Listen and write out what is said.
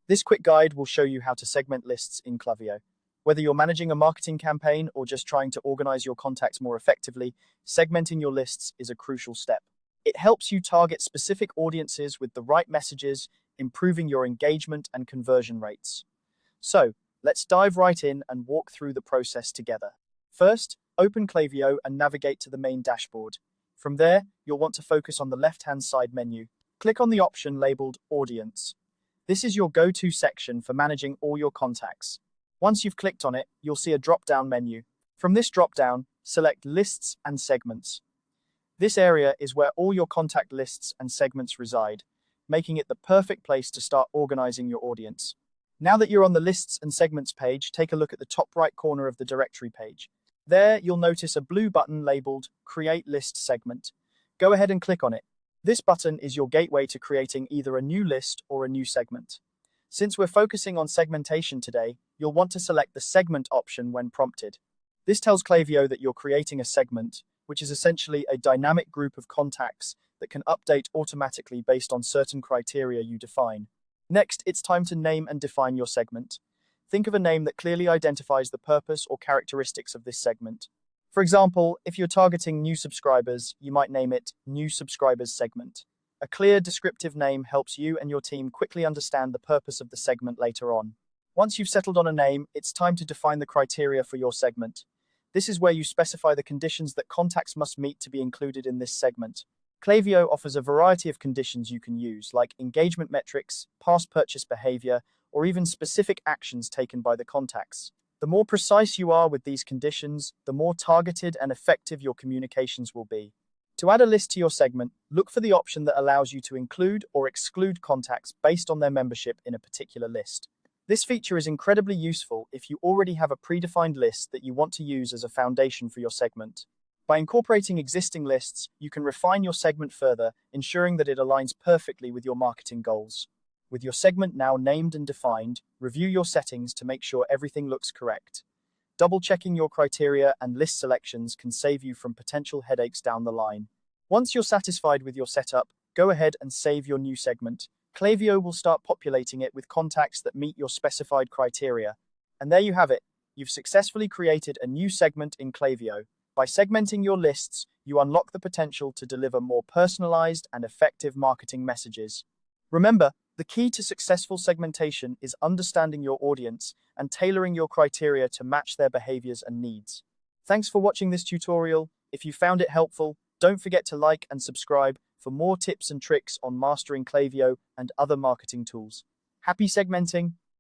This quick guide will show you how to segment lists in Klaviyo. Whether you're managing a marketing campaign or just trying to organize your contacts more effectively, segmenting your lists is a crucial step. It helps you target specific audiences with the right messages, improving your engagement and conversion rates. So, let's dive right in and walk through the process together. First, open Klaviyo and navigate to the main dashboard. From there, you'll want to focus on the left-hand side menu. Click on the option labeled Audience. This is your go-to section for managing all your contacts. Once you've clicked on it, you'll see a drop-down menu. From this drop-down, select Lists and Segments. This area is where all your contact lists and segments reside, making it the perfect place to start organizing your audience. Now that you're on the Lists and Segments page, take a look at the top right corner of the directory page. There, you'll notice a blue button labeled Create List Segment. Go ahead and click on it. This button is your gateway to creating either a new list or a new segment. Since we're focusing on segmentation today, you'll want to select the Segment option when prompted. This tells Klaviyo that you're creating a segment, which is essentially a dynamic group of contacts that can update automatically based on certain criteria you define. Next, it's time to name and define your segment. Think of a name that clearly identifies the purpose or characteristics of this segment. For example, if you're targeting new subscribers, you might name it New Subscribers Segment. A clear, descriptive name helps you and your team quickly understand the purpose of the segment later on. Once you've settled on a name, it's time to define the criteria for your segment. This is where you specify the conditions that contacts must meet to be included in this segment. Klaviyo offers a variety of conditions you can use, like engagement metrics, past purchase behavior, or even specific actions taken by the contacts. The more precise you are with these conditions, the more targeted and effective your communications will be. To add a list to your segment, look for the option that allows you to include or exclude contacts based on their membership in a particular list. This feature is incredibly useful if you already have a predefined list that you want to use as a foundation for your segment. By incorporating existing lists, you can refine your segment further, ensuring that it aligns perfectly with your marketing goals. With your segment now named and defined, review your settings to make sure everything looks correct. Double-checking your criteria and list selections can save you from potential headaches down the line. Once you're satisfied with your setup, go ahead and save your new segment. Klaviyo will start populating it with contacts that meet your specified criteria. And there you have it. You've successfully created a new segment in Klaviyo. By segmenting your lists, you unlock the potential to deliver more personalized and effective marketing messages. Remember, the key to successful segmentation is understanding your audience and tailoring your criteria to match their behaviors and needs. Thanks for watching this tutorial. If you found it helpful, don't forget to like and subscribe for more tips and tricks on mastering Klaviyo and other marketing tools. Happy segmenting!